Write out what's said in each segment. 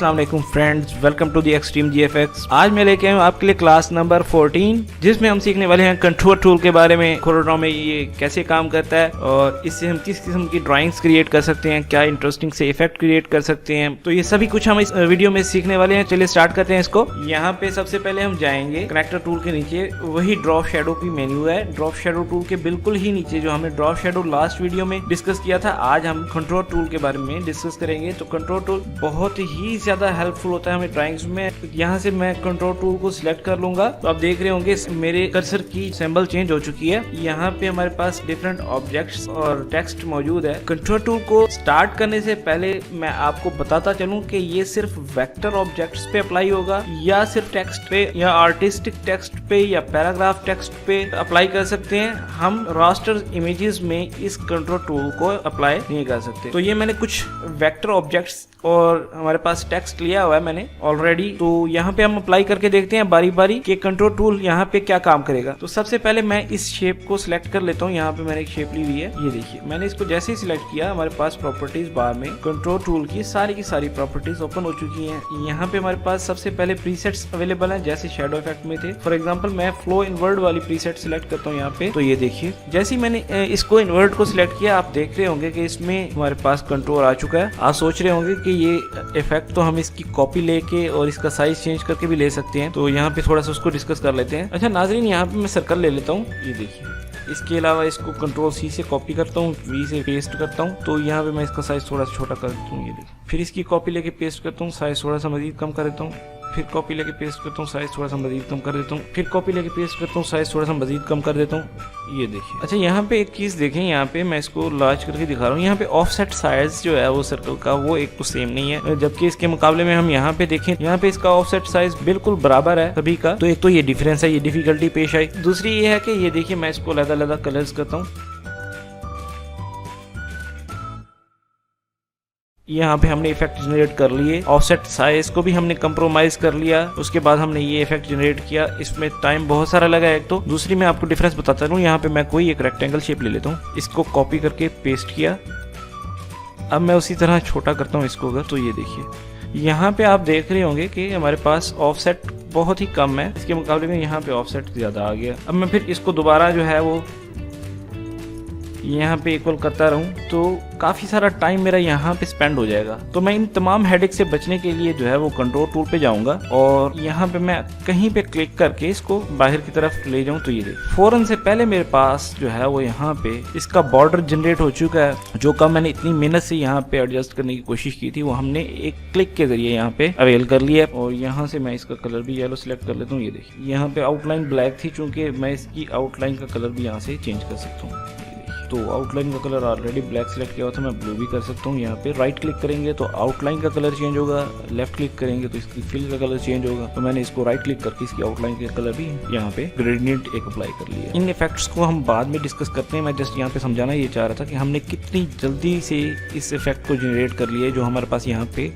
अस्सलाम वालेकुम friends, welcome to the extreme GFX. आज मैं लेके आया हूँ आपके लिए क्लास नंबर 14, जिसमें हम सीखने वाले हैं कंट्रोल टूल के बारे में। कोरोड्रॉ में ये कैसे काम करता है और इससे हम किस किस्म की ड्राइंग्स क्रिएट कर सकते हैं, क्या इंटरेस्टिंग से इफेक्ट क्रिएट कर सकते हैं। तो ये सभी कुछ हम इस वीडियो में सीखने वाले हैं। चलिए स्टार्ट करते हैं इसको। यहाँ पे सबसे पहले हम जाएंगे कनेक्टर टूल के नीचे, वही ड्रॉप शेडो की मेन्यू है। ड्रॉप शेडो टूल के बिल्कुल ही नीचे जो हमने ड्रॉप शेडो लास्ट वीडियो में डिस्कस किया था, आज हम कंट्रोल टूल के बारे में डिस्कस करेंगे। तो कंट्रोल टूल बहुत ही ज्यादा हेल्पफुल होता है हमें ड्राइंग्स में। यहाँ से मैं कंट्रोल टूल को सिलेक्ट कर लूंगा तो आप देख रहे होंगे मेरे कर्सर की सिंबल चेंज हो चुकी है। यहाँ पे हमारे पास डिफरेंट ऑब्जेक्ट्स और टेक्स्ट मौजूद है। कंट्रोल टूल को स्टार्ट करने से पहले मैं आपको बताता चलूं कि ये सिर्फ वेक्टर ऑब्जेक्ट्स पे अप्लाई होगा या सिर्फ टेक्स्ट पे या आर्टिस्टिक टेक्स्ट पे या पैराग्राफ टेक्स्ट पे अप्लाई कर सकते हैं। हम रास्टर इमेजेस में इस कंट्रोल टूल को अप्लाई नहीं कर सकते। तो ये मैंने कुछ वेक्टर ऑब्जेक्ट्स और हमारे पास टेक्स्ट लिया हुआ है मैंने ऑलरेडी। तो यहाँ पे हम अप्लाई करके देखते हैं बारी बारी कि कंट्रोल टूल यहाँ पे क्या काम करेगा। तो सबसे पहले मैं इस शेप को सिलेक्ट कर लेता हूँ। यहाँ पे मैंने एक शेप ली हुई है, ये देखिए। मैंने इसको जैसे ही सिलेक्ट किया, हमारे पास प्रॉपर्टीज बार में कंट्रोल टूल की सारी प्रॉपर्टीज ओपन हो चुकी हैं। यहाँ पे हमारे पास सबसे पहले प्रीसेट्स अवेलेबल हैं, जैसे शैडो इफेक्ट में थे। फॉर एग्जाम्पल मैं फ्लो इनवर्ड वाली प्रीसेट सिलेक्ट करता हूँ यहाँ पे। तो ये देखिए, जैसे ही मैंने इसको इनवर्ड को सिलेक्ट किया, आप देख रहे होंगे कि इसमें हमारे पास कंट्रोल आ चुका है। आप सोच रहे होंगे कि ये इफेक्ट तो हम इसकी कॉपी लेके और इसका साइज चेंज करके भी ले सकते हैं। तो यहाँ पे थोड़ा सा उसको डिस्कस कर लेते हैं। अच्छा नाजरीन, यहाँ पे मैं सर्कल ले लेता हूँ, ये देखिए। इसके अलावा इसको कंट्रोल सी से कॉपी करता हूँ, वी से पेस्ट करता हूँ। तो यहाँ पे मैं इसका साइज थोड़ा सा छोटा कर देता हूँ, ये देखिए। फिर इसकी कॉपी लेके पेस्ट करता हूँ, साइज थोड़ा सा मजीद कम कर देता हूँ। फिर कॉपी लेके पेस्ट करता हूँ, साइज थोड़ा सा मजीद कम कर देता हूँ। फिर कॉपी लेके पेस्ट करता हूँ, साइज थोड़ा सा मजीद कम कर देता हूँ, ये देखिए। अच्छा यहाँ पे एक चीज़ देखें, यहाँ पे मैं इसको लार्ज करके दिखा रहा हूँ। यहाँ पे ऑफसेट साइज जो है वो सर्कल का वो एक तो सेम नहीं है, जबकि इसके मुकाबले में हम यहाँ पे देखें, यहाँ पे इसका ऑफसेट साइज बिल्कुल बराबर है सभी का। तो एक तो ये डिफरेंस है, ये डिफिकल्टी पेश आई। दूसरी ये है कि ये देखिए, मैं इसको अलग-अलग कलर्स करता हूँ। यहाँ पे हमने इफेक्ट जनरेट कर लिए, ऑफसेट साइज को भी हमने कंप्रोमाइज कर लिया। उसके बाद हमने ये इफेक्ट जनरेट किया। इसमें टाइम बहुत सारा लगा एक तो। दूसरी मैं आपको डिफरेंस बताता हूँ। यहाँ पे मैं कोई एक रेक्टेंगल शेप ले लेता हूँ, इसको कॉपी करके पेस्ट किया। अब मैं उसी तरह छोटा करता हूँ इसको अगर, तो ये देखिए, यहाँ पे आप देख रहे होंगे कि हमारे पास ऑफसेट बहुत ही कम है, इसके मुकाबले में यहाँ पे ऑफसेट ज्यादा आ गया। अब मैं फिर इसको दोबारा जो है वो यहाँ पे इक्वल करता रहूं तो काफ़ी सारा टाइम मेरा यहाँ पे स्पेंड हो जाएगा। तो मैं इन तमाम हेडेक से बचने के लिए जो है वो कंट्रोल टूल पे जाऊंगा और यहाँ पे मैं कहीं पे क्लिक करके इसको बाहर की तरफ ले जाऊं। तो ये देखिए, फौरन से पहले मेरे पास जो है वो यहाँ पे इसका बॉर्डर जनरेट हो चुका है। जो काम मैंने इतनी मेहनत से यहाँ पे एडजस्ट करने की कोशिश की थी, वो हमने एक क्लिक के जरिए यहाँ पे अवेल कर लिया। और यहाँ से मैं इसका कलर भी येलो सिलेक्ट कर लेता हूँ। ये देखिए, यहाँ पे आउटलाइन ब्लैक थी, चूंकि मैं इसकी आउटलाइन का कलर भी यहाँ से चेंज कर सकता हूँ। तो आउटलाइन का कलर ऑलरेडी ब्लैक सिलेक्ट किया हुआ था, मैं ब्लू भी कर सकता हूँ। यहाँ पे राइट क्लिक करेंगे तो आउटलाइन का कलर चेंज होगा, लेफ्ट क्लिक करेंगे तो इसकी फिल का कलर चेंज होगा। तो मैंने इसको राइट क्लिक करके इसकी आउटलाइन का कलर भी यहाँ पे ग्रेडियंट एक अप्लाई कर लिया। इन इफेक्ट्स को हम बाद में डिस्कस करते हैं। मैं जस्ट यहाँ पे समझाना ये चाह रहा था कि हमने कितनी जल्दी से इस इफेक्ट को जनरेट कर लिया, जो हमारे पास यहाँ पे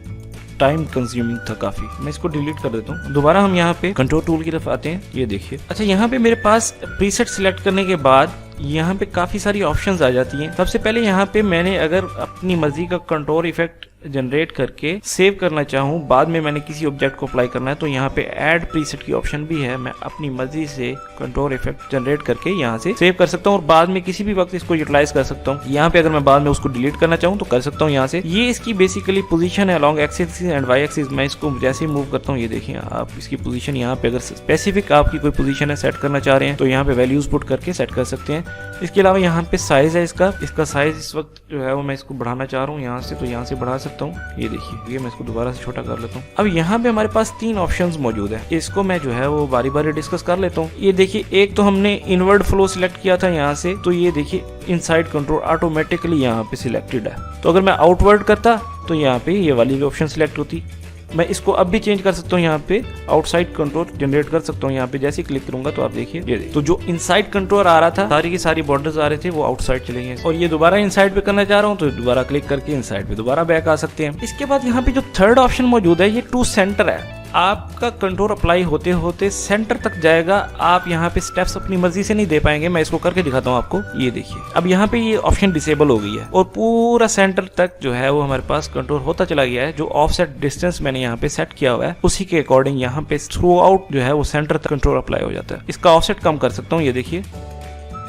टाइम कंज्यूमिंग था काफी। मैं इसको डिलीट कर देता हूँ। दोबारा हम यहाँ पे कंट्रोल टूल की तरफ आते हैं, ये देखिए। अच्छा यहाँ पे मेरे पास प्रीसेट सिलेक्ट करने के बाद यहाँ पे काफी सारी ऑप्शंस आ जाती हैं। सबसे पहले यहाँ पे मैंने अगर अपनी मर्जी का कंट्रोल इफेक्ट जनरेट करके सेव करना चाहूँ, बाद में मैंने किसी ऑब्जेक्ट को अप्लाई करना है, तो यहाँ पे ऐड प्रीसेट की ऑप्शन भी है। मैं अपनी मर्जी से कंट्रोल इफेक्ट जनरेट करके यहाँ से सेव कर सकता हूँ और बाद में किसी भी वक्त इसको यूटिलाइज कर सकता हूँ। यहाँ पे अगर मैं बाद में उसको डिलीट करना चाहूँ तो कर सकता हूँ यहाँ से। ये इसकी बेसिकली पोजीशन है along axis and Y axis. मैं इसको जैसे ही मूव करता हूँ, ये देखिए आप इसकी पोजीशन यहाँ पे अगर स्पेसिफिक आपकी कोई पोजीशन है सेट करना चाह रहे हैं तो यहाँ पे वैल्यूज पुट करके सेट कर सकते हैं। इसके अलावा यहाँ पे साइज है इसका साइज इस वक्त जो है वो मैं इसको बढ़ाना चाह रहा हूँ यहाँ से, तो यहाँ से बढ़ा सकता हूँ। ये देखिए, ये मैं इसको दोबारा से छोटा कर लेता हूँ। अब यहाँ पे हमारे पास 3 ऑप्शंस मौजूद है, इसको मैं जो है वो बारी बारी डिस्कस कर लेता हूँ। ये देखिए, एक तो हमने इनवर्ड फ्लो सिलेक्ट किया था यहाँ से, तो ये देखिए इनसाइड कंट्रोल ऑटोमेटिकली यहाँ पे सिलेक्टेड है। तो अगर मैं आउटवर्ड करता तो यहाँ पे ये वाली ऑप्शन सिलेक्ट होती। मैं इसको अब भी चेंज कर सकता हूँ, यहाँ पे आउटसाइड कंट्रोल जनरेट कर सकता हूँ। यहाँ पे जैसे क्लिक करूंगा तो आप देखिए, ये तो जो इनसाइड कंट्रोल आ रहा था, सारी की सारी बॉर्डर्स आ रहे थे, वो आउटसाइड चले गए। और ये दोबारा इनसाइड पे करना चाह रहा हूँ तो दोबारा क्लिक करके इनसाइड पे दोबारा बैक आ सकते हैं। इसके बाद यहाँ पे जो थर्ड ऑप्शन मौजूद है, ये टू सेंटर है। आपका कंटूर अप्लाई होते होते सेंटर तक जाएगा। आप यहाँ पे स्टेप्स अपनी मर्जी से नहीं दे पाएंगे। मैं इसको करके दिखाता हूँ आपको। ये देखिए, अब यहाँ पे ये ऑप्शन डिसेबल हो गई है और पूरा सेंटर तक जो है वो हमारे पास कंटूर होता चला गया है। जो ऑफसेट डिस्टेंस मैंने यहाँ पे सेट किया हुआ है उसी के अकॉर्डिंग यहाँ पे थ्रू आउट जो है वो सेंटर तक कंटूर अप्लाई हो जाता है। इसका ऑफसेट कम कर सकता हूँ। ये देखिए,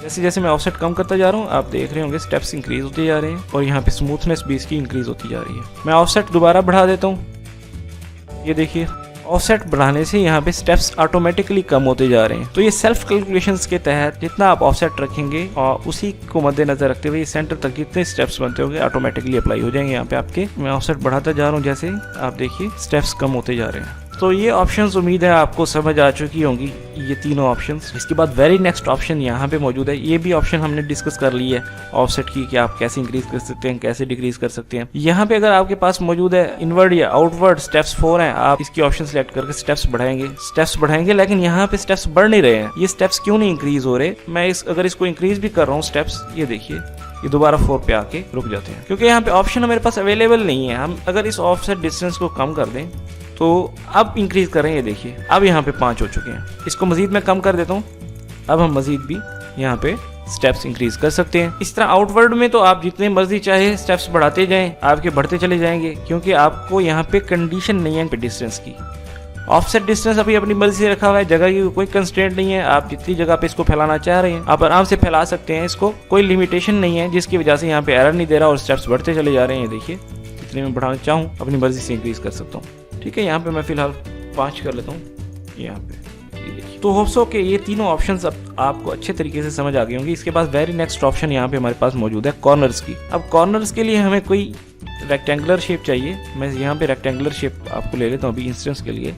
जैसे जैसे मैं ऑफसेट कम करता जा रहा हूँ आप देख रहे होंगे स्टेप्स इंक्रीज होते जा रहे हैं और यहाँ पे स्मूथनेस भी इसकी इंक्रीज होती जा रही है। मैं ऑफसेट दोबारा बढ़ा देता हूँ। ये देखिए, ऑफसेट बढ़ाने से यहाँ पे स्टेप्स ऑटोमेटिकली कम होते जा रहे हैं। तो ये सेल्फ कैलकुलेशंस के तहत जितना आप ऑफसेट रखेंगे और उसी को मद्देनजर रखते हुए सेंटर तक जितने स्टेप्स बनते होंगे ऑटोमेटिकली अप्लाई हो जाएंगे यहाँ पे आपके। मैं ऑफसेट बढ़ाता जा रहा हूँ, जैसे आप देखिए स्टेप्स कम होते जा रहे हैं। तो ये ऑप्शंस उम्मीद है आपको समझ आ चुकी होंगी, ये तीनों ऑप्शंस। इसके बाद वेरी नेक्स्ट ऑप्शन यहाँ पे मौजूद है। ये भी ऑप्शन हमने डिस्कस कर ली है ऑफसेट की कि आप कैसे इंक्रीज कर सकते हैं, कैसे डिक्रीज कर सकते हैं। यहाँ पे अगर आपके पास मौजूद है इनवर्ड या आउटवर्ड स्टेप्स 4 हैं, आप इसकी ऑप्शन सेलेक्ट करके स्टेप्स बढ़ाएंगे, लेकिन यहाँ पे स्टेप्स बढ़ नहीं रहे हैं। ये स्टेप्स क्यों नहीं इंक्रीज हो रहे? मैं अगर इसको इंक्रीज भी कर रहा हूँ स्टेप्स, ये देखिए ये दोबारा 4 पे आके रुक जाते हैं, क्योंकि यहाँ पे ऑप्शन हमारे पास अवेलेबल नहीं है। हम अगर इस ऑफसेट डिस्टेंस को कम कर दें तो अब इंक्रीज करें, ये देखिए अब यहाँ पे 5 हो चुके हैं। इसको मजीद मैं कम कर देता हूँ, अब हम मजीद भी यहाँ पे स्टेप्स इंक्रीज कर सकते हैं। इस तरह आउटवर्ड में तो आप जितने मर्जी चाहे स्टेप्स बढ़ाते जाएं, आपके बढ़ते चले जाएंगे, क्योंकि आपको यहाँ पे कंडीशन नहीं है डिस्टेंस की। ऑफसेट डिस्टेंस अभी अपनी मर्जी से रखा हुआ है, जगह की कोई कंस्ट्रेंट नहीं है। आप जितनी जगह पे इसको फैलाना चाह रहे हैं आप आराम से फैला सकते हैं। इसको कोई लिमिटेशन नहीं है, जिसकी वजह से यहाँ पे एरर नहीं दे रहा और स्टेप्स बढ़ते चले जा रहे हैं। ये देखिए, जितने में बढ़ाना चाहूँ अपनी मर्जी से इंक्रीज कर सकता हूँ। ठीक है, यहाँ पे मैं फिलहाल 5 कर लेता हूँ यहाँ पे। ये देखिए, तो होप्स हो कि ये तीनों ऑप्शंस अब आपको अच्छे तरीके से समझ आ गए होंगे। इसके बाद वेरी नेक्स्ट ऑप्शन यहाँ पे हमारे पास मौजूद है कॉर्नर्स की। अब कॉर्नर्स के लिए हमें कोई रेक्टेंगुलर शेप चाहिए। मैं यहाँ पे रेक्टेंगुलर शेप आपको ले लेता हूँ अभी इंस्टेंस के लिए।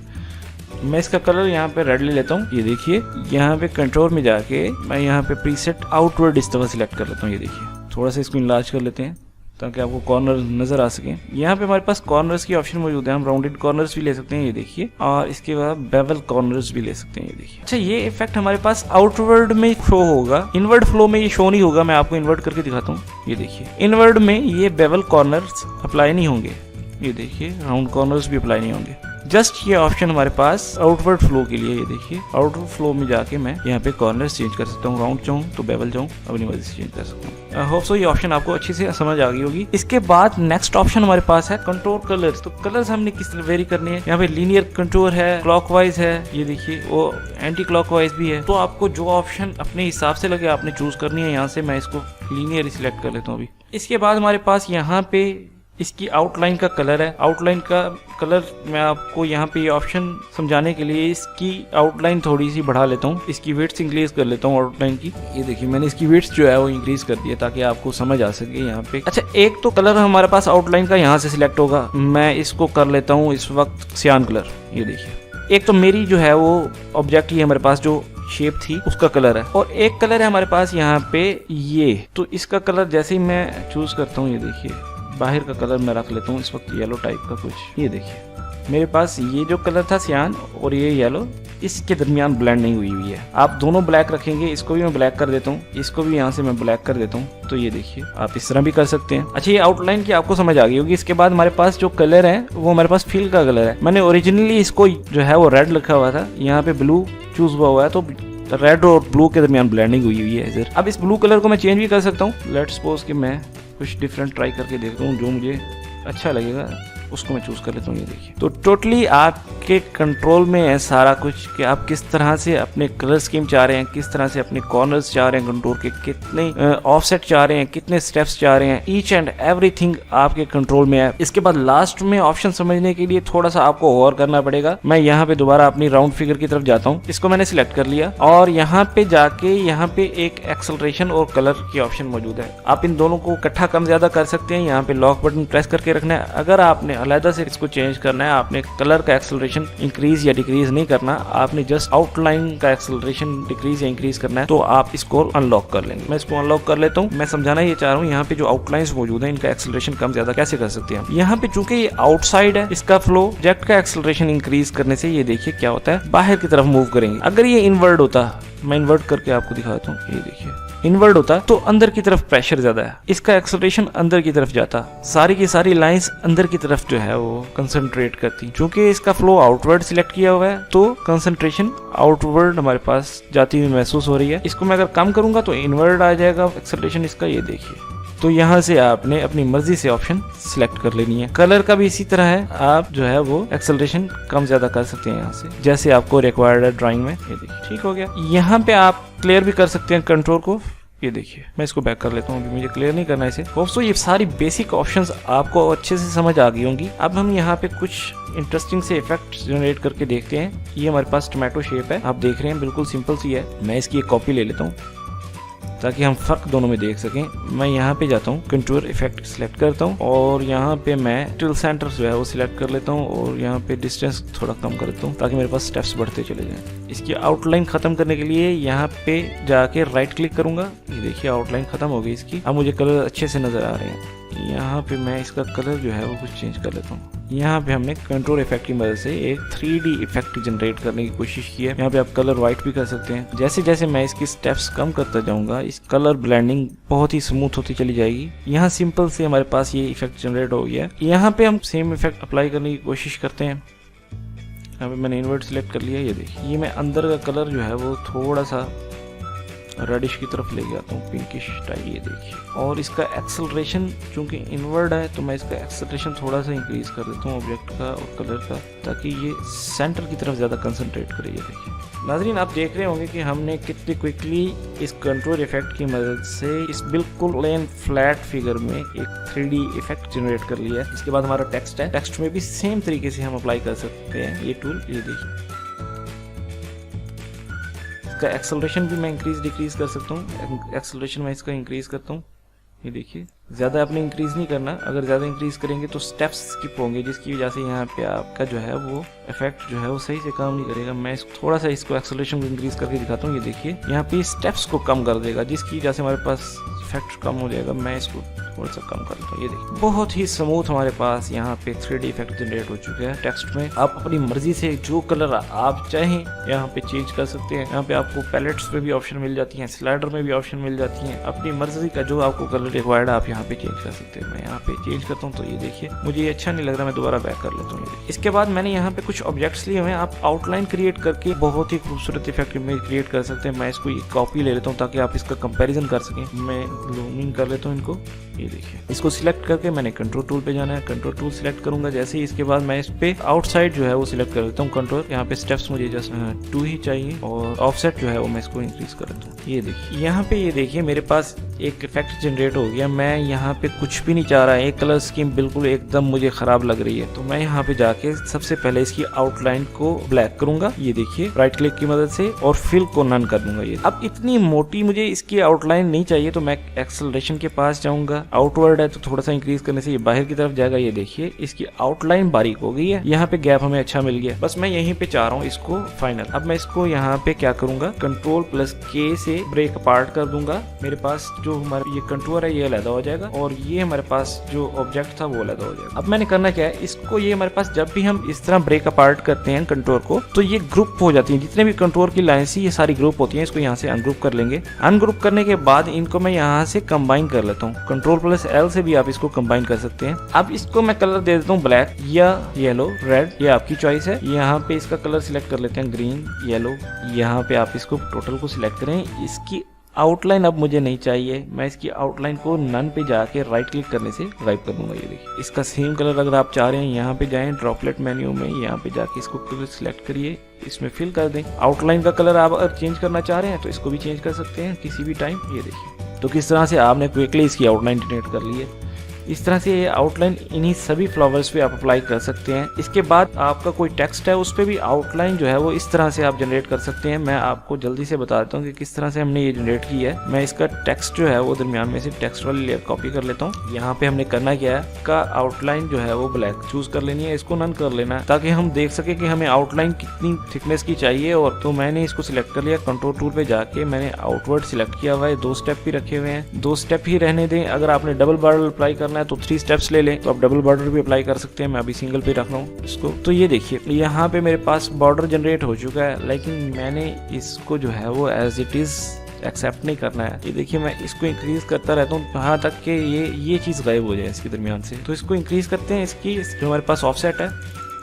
मैं इसका कलर यहाँ पे रेड ले लेता हूँ। ये देखिए, यहाँ पे कंट्रोल में जाके मैं यहाँ पे प्रीसेट आउटवर्ड इस तरह सिलेक्ट कर लेता हूँ। ये देखिए, थोड़ा सा इसको इनलार्ज कर लेते हैं ताकि आपको कॉर्नर नजर आ सके। यहाँ पे हमारे पास कॉर्नर्स की ऑप्शन मौजूद है। हम राउंडेड कॉर्नर्स भी ले सकते हैं, ये देखिए, और इसके बाद बेवल कॉर्नर्स भी ले सकते हैं। ये देखिए, अच्छा ये इफेक्ट हमारे पास आउटवर्ड में शो होगा, इनवर्ड फ्लो में ये शो नहीं होगा। मैं आपको इन्वर्ट करके दिखाता हूँ। ये देखिए, इनवर्ड में ये बेवल कॉर्नर्स अप्लाई नहीं होंगे। ये देखिए, राउंड कॉर्नर्स भी अप्लाई नहीं होंगे। जस्ट ये ऑप्शन हमारे पास आउटवर्ड फ्लो के लिए। ये देखिए, आउटवर्ड फ्लो में जाके मैं यहाँ पे कॉर्नर्स चेंज कर सकता हूँ, राउंड चाहूँ तो बेवल चाहूँ, अपनी मर्जी से चेंज कर सकता हूँ। होप सो ये ऑप्शन आपको अच्छे से समझ आ गई होगी। इसके बाद नेक्स्ट ऑप्शन हमारे पास है कंट्रोल कलर्स। तो कलर्स हमने किस तरह वेरी करने हैं। यहाँ पे लीनियर कंट्रोल है, क्लॉकवाइज है, ये देखिए वो एंटी क्लॉकवाइज भी है। तो आपको जो ऑप्शन अपने हिसाब से लगे आपने चूज करनी है। यहाँ से मैं इसको लीनियर सिलेक्ट कर लेता हूँ अभी। इसके बाद हमारे पास यहाँ पे इसकी आउटलाइन का कलर है। आउटलाइन का कलर मैं आपको यहाँ पे ये ऑप्शन समझाने के लिए इसकी आउटलाइन थोड़ी सी बढ़ा लेता हूँ। इसकी वेट्स इंक्रीज कर लेता हूँ आउटलाइन की। ये देखिए, मैंने इसकी वेट्स जो है वो इंक्रीज कर दिया ताकि आपको समझ आ सके यहाँ पे। अच्छा, एक तो कलर हमारे पास आउटलाइन का यहाँ से सिलेक्ट होगा। मैं इसको कर लेता हूँ इस वक्त सियान कलर। ये देखिए, एक तो मेरी जो है वो ऑब्जेक्ट ही हमारे पास जो शेप थी उसका कलर है, और एक कलर है हमारे पास यहाँ पे ये। तो इसका कलर जैसे ही मैं चूज करता हूँ, ये देखिए बाहर का कलर मैं रख लेता हूँ इस वक्त येलो टाइप का कुछ। ये देखिए, मेरे पास ये जो कलर था सियान और ये येलो, इसके दरमियान ब्लेंड नहीं हुई है। आप दोनों ब्लैक रखेंगे। इसको भी मैं ब्लैक कर देता हूँ, इसको भी यहाँ से मैं ब्लैक कर देता हूँ। तो ये देखिए, आप इस तरह भी कर सकते हैं। अच्छा, ये आउटलाइन की आपको समझ आ गई होगी। इसके बाद हमारे पास जो कलर है वो हमारे पास फील का कलर है। मैंने ओरिजिनली इसको जो है वो रेड लिखा हुआ था, यहाँ पे ब्लू चूज हुआ है, तो रेड और ब्लू के दरमियान ब्लेंडिंग हुई है इधर। अब इस ब्लू कलर को मैं चेंज भी कर सकता हूँ। लेट्स सपोज कि मैं कुछ डिफरेंट ट्राई करके देखता हूँ, जो मुझे अच्छा लगेगा उसको मैं चूज कर लेता हूँ। ये देखिए, तो टोटली आपके कंट्रोल में है सारा कुछ कि आप किस तरह से अपने कलर स्कीम चाह रहे हैं, किस तरह से अपने कॉर्नर्स चाह रहे हैं कंट्रोल के, कितने ऑफसेट चाह रहे हैं, कितने स्टेप्स चाह रहे हैं। ईच एंड एवरीथिंग आपके कंट्रोल में है। इसके बाद लास्ट में ऑप्शन समझने के लिए थोड़ा सा आपको और करना पड़ेगा। मैं यहाँ पे दोबारा अपनी राउंड फिगर की तरफ जाता हूँ। इसको मैंने सिलेक्ट कर लिया और यहाँ पे जाके यहाँ पे एक एक्सेलरेशन और कलर की ऑप्शन मौजूद है। आप इन दोनों को इकट्ठा कम ज्यादा कर सकते हैं। यहाँ पे लॉक बटन प्रेस करके रखना है। अगर आपने अलग से इसको चेंज करना है, आपने कलर का एक्सेलरेशन इंक्रीज या डिक्रीज नहीं करना, आपने जस्ट आउटलाइन का एक्सेलरेशन डिक्रीज या इंक्रीज करना है, तो आप इसको अनलॉक कर लेंगे। मैं इसको अनलॉक कर लेता हूँ। मैं समझाना ये चाह रहा हूँ, यहाँ पे जो आउटलाइंस मौजूद है इनका एक्सेलरेशन कम ज्यादा कैसे कर सकते हैं। यहाँ पे चूंकि ये आउटसाइड है, इसका फ्लो ऑब्जेक्ट का एक्सेलरेशन इंक्रीज करने से ये देखिए क्या होता है, बाहर की तरफ मूव करेंगे। अगर ये इनवर्ट होता, मैं इन्वर्ट करके आपको दिखाता हूँ। ये देखिए, इनवर्ड होता तो अंदर की तरफ प्रेशर ज्यादा है, इसका एक्सेलरेशन अंदर की तरफ जाता, सारी की सारी लाइंस अंदर की तरफ जो है वो कंसंट्रेट करती। क्योंकि इसका फ्लो आउटवर्ड सिलेक्ट किया हुआ है तो कंसंट्रेशन आउटवर्ड हमारे पास जाती हुई महसूस हो रही है। इसको मैं अगर कम करूंगा तो इनवर्ड आ जाएगा एक्सेलरेशन इसका, ये देखिए। तो यहाँ से आपने अपनी मर्जी से ऑप्शन सिलेक्ट कर लेनी है। कलर का भी इसी तरह है, आप जो है वो एक्सेलरेशन कम ज्यादा कर सकते हैं यहाँ से, जैसे आपको रिक्वायर्ड है ड्राइंग में। ये देखिए ठीक हो गया। यहाँ पे आप क्लियर भी कर सकते हैं कंट्रोल को, ये देखिए। मैं इसको बैक कर लेता हूँ, अभी मुझे क्लियर नहीं करना इसे। दोस्तों ये सारी बेसिक ऑप्शंस आपको अच्छे से समझ आ गई होंगी। अब हम यहाँ पे कुछ इंटरेस्टिंग से इफेक्ट जनरेट करके देखते हैं। ये हमारे पास टोमेटो शेप है, आप देख रहे हैं बिल्कुल सिंपल सी है। मैं इसकी एक कॉपी ले लेता हूँ ताकि हम फर्क दोनों में देख सकें। मैं यहाँ पे जाता हूँ, कंटूर इफेक्ट सिलेक्ट करता हूँ और यहाँ पे मैं टिल सेंटर जो है वो सिलेक्ट कर लेता हूँ और यहाँ पे डिस्टेंस थोड़ा कम कर देता हूँ ताकि मेरे पास स्टेप्स बढ़ते चले जाएं। इसकी आउटलाइन खत्म करने के लिए यहाँ पे जाके राइट क्लिक करूंगा। ये देखिए आउटलाइन खत्म हो गई इसकी। अब मुझे कलर अच्छे से नजर आ रहे हैं। यहाँ पे मैं इसका कलर जो है वो कुछ चेंज कर लेता हूँ। यहाँ पे हमने कंट्रोल इफेक्ट की मदद से एक 3D इफेक्ट जनरेट करने की कोशिश की है। यहाँ पे आप कलर वाइट भी कर सकते हैं। जैसे जैसे मैं इसकी स्टेप्स कम करता जाऊंगा इस कलर ब्लेंडिंग बहुत ही स्मूथ होती चली जाएगी। यहाँ सिंपल से हमारे पास ये इफेक्ट जनरेट हो गया। यहाँ पे हम सेम इफेक्ट अप्लाई करने की कोशिश करते हैं। यहाँ पे मैंने इन्वर्ट सिलेक्ट कर लिया। ये देखिए ये मैं अंदर का कलर जो है वो थोड़ा सा रेडिश की तरफ ले जाता हूँ, पिंकिश टाइप। ये देखिए और इसका एक्सेलरेशन चूंकि इनवर्ड है तो मैं इसका एक्सेलरेशन थोड़ा सा इंक्रीज कर देता हूँ ऑब्जेक्ट का और कलर का, ताकि ये सेंटर की तरफ ज़्यादा कंसंट्रेट करे। ये देखिए नाजरीन आप देख रहे होंगे कि हमने कितनी क्विकली इस कंट्रोल इफेक्ट की मदद से इस बिल्कुल प्लेन फ्लैट फिगर में एक 3D इफेक्ट जनरेट कर लिया है। इसके बाद हमारा टेक्स्ट है, टेक्स्ट में भी सेम तरीके से हम अप्लाई कर सकते हैं ये टूल। ये देखिए इसका एक्सेलरेशन भी मैं इंक्रीज डिक्रीज कर सकता हूँ। एक्सेलरेशन मैं इसका इंक्रीज करता हूँ। ये देखिए ज़्यादा आपने इंक्रीज नहीं करना, अगर ज़्यादा इंक्रीज करेंगे तो स्टेप्स स्किप होंगे जिसकी वजह से यहाँ पे आपका जो है वो इफेक्ट जो है वो सही से काम नहीं करेगा। मैं थोड़ा सा इसको एक्सेलरेशन को इंक्रीज करके दिखाता हूँ। ये देखिए यहाँ पे स्टेप्स को कम कर देगा जिसकी वजह से हमारे पास इफेक्ट कम हो जाएगा। मैं इसको थोड़ा सा कम कर देता हूँ। ये देखिए बहुत ही स्मूथ हमारे पास यहाँ पे 3D इफेक्ट जनरेट हो चुका है टेक्स्ट में। आप अपनी मर्जी से जो कलर आप चाहें यहाँ पे चेंज कर सकते हैं। यहाँ पे आपको पैलेट्स में भी ऑप्शन मिल जाती हैं, स्लाइडर में भी ऑप्शन मिल जाती हैं। अपनी मर्जी का जो आपको कलर रिक्वायर्ड है आप यहाँ पे चेंज कर सकते हैं। मैं यहाँ पे चेंज करता हूँ तो ये देखिए मुझे ये अच्छा नहीं लग रहा, मैं दोबारा बैक कर लेता हूँ। इसके बाद मैंने यहाँ पे कुछ ऑब्जेक्ट्स लिए हुए हैं। आप आउटलाइन क्रिएट करके बहुत ही खूबसूरत इफेक्ट इमेज क्रिएट कर सकते हैं। मैं इसको ये कॉपी ले लेता हूँ ताकि आप इसका कंपेरिजन कर सकें। मैं जूमिंग कर लेता हूँ इनको। ये देखिए इसको सिलेक्ट करके मैंने कंट्रोल टूल पे जाना है। कंट्रोल टूल सिलेक्ट करूंगा जैसे ही, इसके बाद मैं इस पे आउटसाइड जो है वो सिलेक्ट कर देता हूँ कंट्रोल। यहाँ पे स्टेप्स मुझे जस्ट 2 ही चाहिए और ऑफसेट जो है वो मैं इसको इंक्रीज कर देता हूँ। ये देखिए यहाँ पे ये देखिए मेरे पास एक इफेक्ट जनरेट हो गया। मैं यहाँ पे कुछ भी नहीं चाह रहा, एक कलर स्कीम बिल्कुल एकदम मुझे खराब लग रही है। तो मैं यहाँ पे जाके सबसे पहले इसकी आउटलाइन को ब्लैक करूंगा। ये देखिए राइट क्लिक की मदद से और फिल को नन कर दूंगा। ये अब इतनी मोटी मुझे इसकी आउटलाइन नहीं चाहिए तो मैं एक्सेलरेशन के पास जाऊंगा। आउटवर्ड है तो थोड़ा सा इंक्रीज करने से ये बाहर की तरफ जाएगा। ये देखिए इसकी आउटलाइन बारीक हो गई है, यहाँ पे गैप हमें अच्छा मिल गया। बस मैं यहीं पे चाह रहा हूँ इसको फाइनल। अब मैं इसको यहाँ पे क्या करूंगा, Ctrl+K से ब्रेक अपार्ट कर दूंगा। मेरे पास जो हमारा ये कंटूर है ये अलग हो जाएगा और ये हमारे पास जो ऑब्जेक्ट था वो अलग हो जाएगा। अब मैंने करना क्या है, इसको ये हमारे पास जब भी हम इस तरह ब्रेक अपार्ट करते हैं कंटूर को तो ये ग्रुप हो जाती है। जितने भी कंटूर की लाइंस ये सारी ग्रुप होती है। इसको यहाँ से अनग्रुप कर लेंगे। अनग्रुप करने के बाद इनको मैं यहाँ से कंबाइन कर लेता हूँ। Ctrl+L से भी आप इसको कंबाइन कर सकते हैं। अब इसको मैं कलर दे देता हूँ ब्लैक या येलो, रेड, ये आपकी चॉइस है। यहाँ पे इसका कलर सिलेक्ट कर लेते हैं ग्रीन, येलो। यहाँ पे आप इसको टोटल को सिलेक्ट करें। इसकी आउटलाइन अब मुझे नहीं चाहिए, मैं इसकी आउटलाइन को नन पे जाके राइट क्लिक करने से गायब कर दूंगा। ये देखिए इसका सेम कलर अगर आप चाह रहे हैं यहाँ पे जाएं ड्रॉपलेट मेन्यू में, यहाँ पे जाके इसको कलर सिलेक्ट करिए, इसमें फिल कर दें। आउटलाइन का कलर आप अगर चेंज करना चाह रहे हैं तो इसको भी चेंज कर सकते हैं किसी भी टाइम। ये देखिए तो किस तरह से आपने क्विकली इसकी आउटलाइन जनरेट कर ली है। इस तरह से ये आउटलाइन इन्हीं सभी फ्लावर्स पे आप अप्लाई कर सकते हैं। इसके बाद आपका कोई टेक्स्ट है उस पर भी आउटलाइन जो है वो इस तरह से आप जनरेट कर सकते हैं। मैं आपको जल्दी से बता देता हूँ कि किस तरह से हमने ये जनरेट की है। मैं इसका टेक्स्ट जो है वो दरमियान में से टेक्स्ट वाली लेयर कॉपी कर लेता हूँ। यहाँ पे हमने करना क्या है, का आउटलाइन जो है वो ब्लैक चूज कर लेनी है, इसको नन कर लेना है ताकि हम देख सके कि हमें आउटलाइन कितनी थिकनेस की चाहिए। और तो मैंने इसको सिलेक्ट कर लिया। कंट्रोल टूल पे जाके मैंने आउटवर्ड सिलेक्ट किया हुआ है। 2 स्टेप भी रखे हुए हैं, 2 स्टेप ही रहने दें। अगर आपने डबल बॉर्डर अप्लाई करना है तो 3 स्टेप्स ले लें तो आप डबल बॉर्डर भी अप्लाई कर सकते हैं। मैं अभी सिंगल पे रख रहा हूँ इसको। तो ये देखिए यहाँ पे मेरे पास बॉर्डर जनरेट हो चुका है, लेकिन मैंने इसको जो है वो एज इट इज एक्सेप्ट नहीं करना है। ये देखिए मैं इसको इंक्रीज करता रहता हूँ यहाँ तक कि ये चीज़ गायब हो जाए इसके दरमियान से। तो इसको इंक्रीज करते हैं, इसकी जो हमारे पास ऑफसेट है।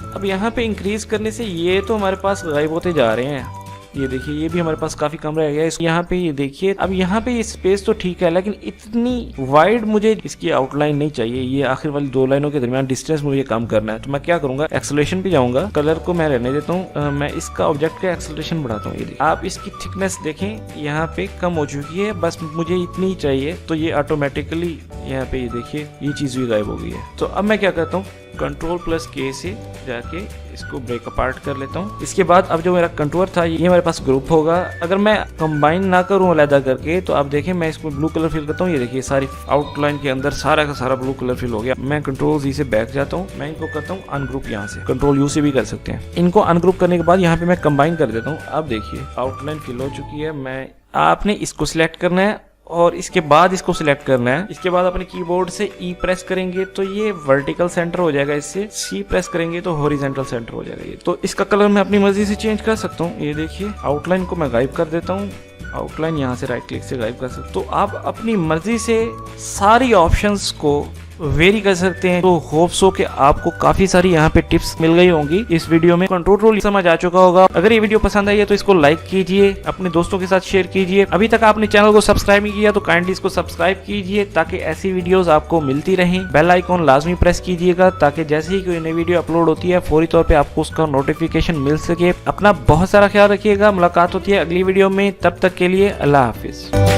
अब यहाँ पे इंक्रीज करने से ये तो हमारे पास गायब होते जा रहे हैं। ये देखिए ये भी हमारे पास काफी कम रह गया है। यहाँ पे ये देखिए, अब यहाँ पे ये स्पेस तो ठीक है, लेकिन इतनी वाइड मुझे इसकी आउटलाइन नहीं चाहिए। ये आखिर वाली 2 लाइनों के दरमियान डिस्टेंस मुझे कम करना है। तो मैं क्या करूंगा, एक्सेलरेशन पे जाऊंगा, कलर को मैं रहने देता हूँ, मैं इसका ऑब्जेक्ट का एक्सेलरेशन बढ़ाता हूँ। ये देखिए आप इसकी थिकनेस देखें यहाँ पे कम हो चुकी है, बस मुझे इतनी ही चाहिए। तो ये ऑटोमेटिकली यहाँ पे ये देखिए ये चीज भी गायब हो गई है। तो अब मैं क्या करता हूँ, Ctrl+K से जाके इसको ब्रेक अपार्ट कर लेता हूँ। इसके बाद अब जो मेरा कंटूर था ये हमारे पास ग्रुप होगा। अगर मैं कंबाइन ना करूँ अलग करके, तो आप देखें मैं इसको ब्लू कलर फिल करता हूँ। ये देखिए सारी आउटलाइन के अंदर सारा का सारा ब्लू कलर फिल हो गया। मैं Ctrl+Z से बैक जाता हूँ, मैं इनको करता हूँ अनग्रुप। यहाँ से Ctrl+U से भी कर सकते हैं। इनको अनग्रुप करने के बाद यहाँ पे मैं कंबाइन कर देता हूँ। अब देखिए आउटलाइन फिल हो चुकी है। आपने इसको सिलेक्ट करना है और इसके बाद इसको सिलेक्ट करना है। इसके बाद अपने कीबोर्ड से E प्रेस करेंगे तो ये वर्टिकल सेंटर हो जाएगा, इससे C प्रेस करेंगे तो हॉरिजॉन्टल सेंटर हो जाएगा। ये तो इसका कलर मैं अपनी मर्जी से चेंज कर सकता हूँ। ये देखिए आउटलाइन को मैं गायब कर देता हूँ, आउटलाइन यहाँ से राइट क्लिक से गायब कर सकते। तो आप अपनी मर्जी से सारी ऑप्शंस को वेरी कर सकते हैं। तो होप सो कि आपको काफी सारी यहाँ पे टिप्स मिल गई होंगी इस वीडियो में। कंट्रोल रूल समझ आ चुका होगा। अगर ये वीडियो पसंद आई है तो इसको लाइक कीजिए, अपने दोस्तों के साथ शेयर कीजिए। अभी तक आपने चैनल को सब्सक्राइब नहीं किया तो काइंडली इसको सब्सक्राइब कीजिए ताकि ऐसी वीडियोस आपको मिलती रहें। बेल आइकॉन लाजमी प्रेस कीजिएगा ताकि जैसे ही कोई नई वीडियो अपलोड होती है फौरी तौर पर आपको उसका नोटिफिकेशन मिल सके। अपना बहुत सारा ख्याल रखिएगा। मुलाकात होती है अगली वीडियो में, तब तक के लिए अल्लाह हाफिज।